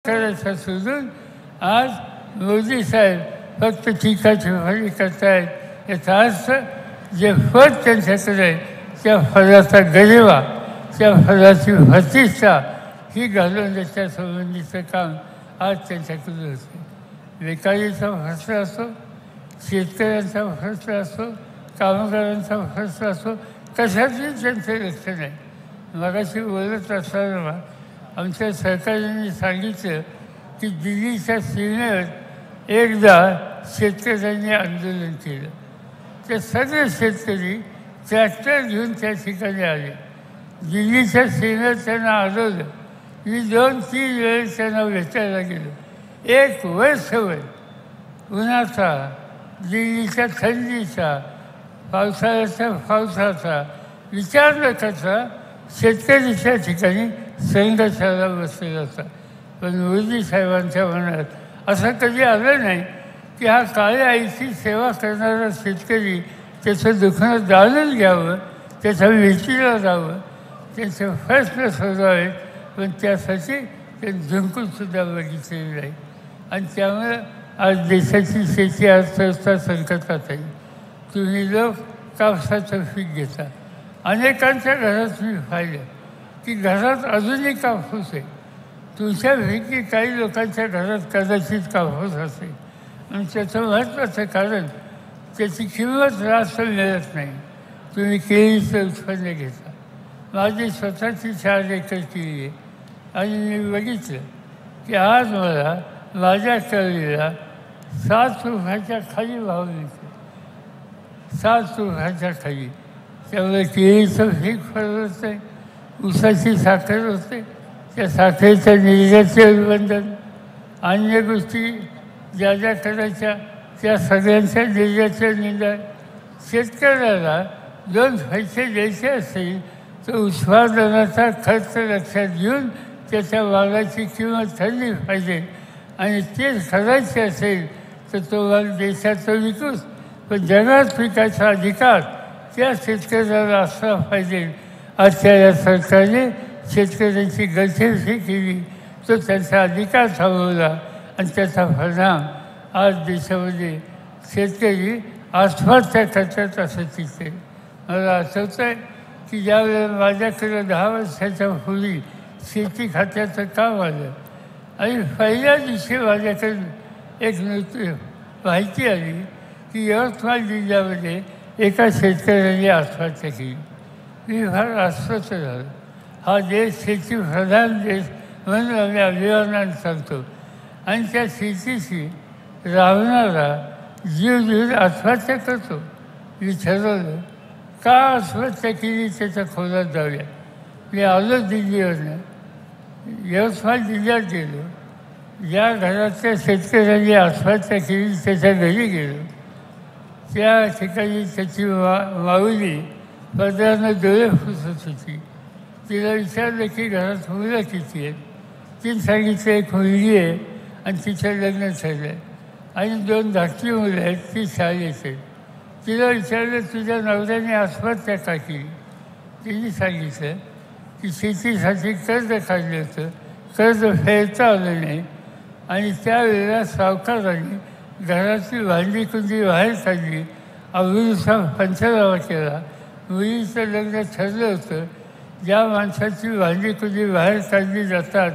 करायचं सोडून आज मोदी साहेब फक्त टीकाटिप्पणी करतायत. याचा अर्थ जे फळ त्यांच्याकडे आहे त्या फळाचा गरिमा, त्या फळाची प्रतिष्ठा ही घालून त्याच्या संबंधीचं काम आज त्यांच्याकडे होते. बेकारीचा प्रश्न असो, शेतकऱ्यांचा प्रश्न असो, कामगारांचा प्रश्न असो, कशातही त्यांचं लक्ष नाही. मगाशी बोलत असताना आमच्या सहकाऱ्यांनी सांगितलं की दिल्लीच्या सीमेवर एकदा शेतकऱ्यांनी आंदोलन केलं. ते सगळे शेतकरी ट्रॅक्टर घेऊन त्या ठिकाणी आले. दिल्लीच्या सीमेवर त्यांना आढळलं. मी 2-3 वेळेस त्यांना भेटायला गेलो. एक वर्षभर उन्हाचा, दिल्लीच्या थंडीचा, पावसाचा विचार न करता शेतकरीच्या ठिकाणी संघर्षाला बसलेला होता. पण मोदी साहेबांच्या मनात असं कधी आलं नाही की हा काळ्या आईची सेवा करणारा शेतकरी त्याचं दुखणं जाणून घ्यावं, त्याच्या भेटीला जावं, त्यांचे प्रश्न सोडवावेत. पण त्यासाठी ते झुंकूनसुद्धा बघितलेलं नाही. आणि त्यामुळे आज देशाची शेती अर्थव्यवस्था संकटात आहे. तुम्ही लोक कापसाचं पीक घेता. अनेकांच्या घरात मी पाहिलं की घरात अजूनही कापूस आहे. तुमच्यापैकी काही लोकांच्या घरात कदाचित कापूस असेल. आणि त्याचं महत्त्वाचं कारण त्याची किंमत रास्त मिळत नाही. तुम्ही केळीचं उत्पन्न घेता. माझी स्वतःची 4 एकर केळी आहे आणि मी बघितलं की आज मला माझ्या केळीला 7 रुपयाच्या खाली भाव मिळतो. 7 रुपयाच्या खाली. त्यामुळे केळीचं पीक फळत आहे, ऊसाची साखर होते, त्या साखरेचं निर्यातीचे बंधन, अन्य गोष्टी ज्या ज्या करायच्या त्या सगळ्यांच्या निर्यातीचे निंदा. शेतकऱ्याला 2 पैसे द्यायचे असतील तर उत्पादनाचा खर्च लक्षात घेऊन त्याच्या मालाची किंमत ठरली पाहिजे. आणि तेच करायचे असेल तर तो माल देशाचं विकूच, पण जगात पिकाचा अधिकार त्या शेतकऱ्याला असला पाहिजे. आजच्या या सरकारने शेतकऱ्यांची गळचेपी केली, तो त्यांचा अधिकार थांबवला आणि त्याचा परिणाम आज देशामध्ये शेतकरी आत्महत्या करतात असं दिसते. मला आठवतं आहे की ज्यावेळेला माझ्याकडे 10 वर्षाच्या पूर्वी शेती खात्याचं काम आलं आणि पहिल्या दिवशी माझ्याकडे एक माहिती आली की यवतमाळ जिल्ह्यामध्ये एका शेतकऱ्याने आत्महत्या केली. मी फार अस्वस्थ झालो. हा देश शेतीप्रधान देश म्हणून आम्ही अभिमानाने सांगतो. आणि त्या शेतीशी राहणारा जीव जीव आत्महत्या करतो. मी ठरवलं का आत्महत्या केली त्याच्या खोलात जाऊया. मी आलो दिल्लीवरनं, यवतमाळ जिल्ह्यात गेलो. ज्या घरातल्या शेतकऱ्यांनी आत्महत्या केली त्याच्या घरी गेलो. त्या ठिकाणी त्याची माऊली पदरानं डोळे पुसत होती. तिला विचारलं की घरात मुलं किती आहेत. तिने सांगितलं एक मुलगी आहे आणि तिचं लग्न झालं आहे आणि 2 धाकटी मुलं आहेत, ती शाळेत आहेत. तिला विचारलं तुझ्या नवऱ्याने आत्महत्या का केली. तिने सांगितलं की शेतीसाठी कर्ज काढलं होतं, कर्ज फेडता आलं नाही आणि त्यावेळेला सावकारांनी घराची भांडी कुंडी बाहेर काढली, अब्रूचा पंचनामा केला. मुलीचं लग्न ठरलं होतं. ज्या माणसाची भांडी कुंडी बाहेर काढली जातात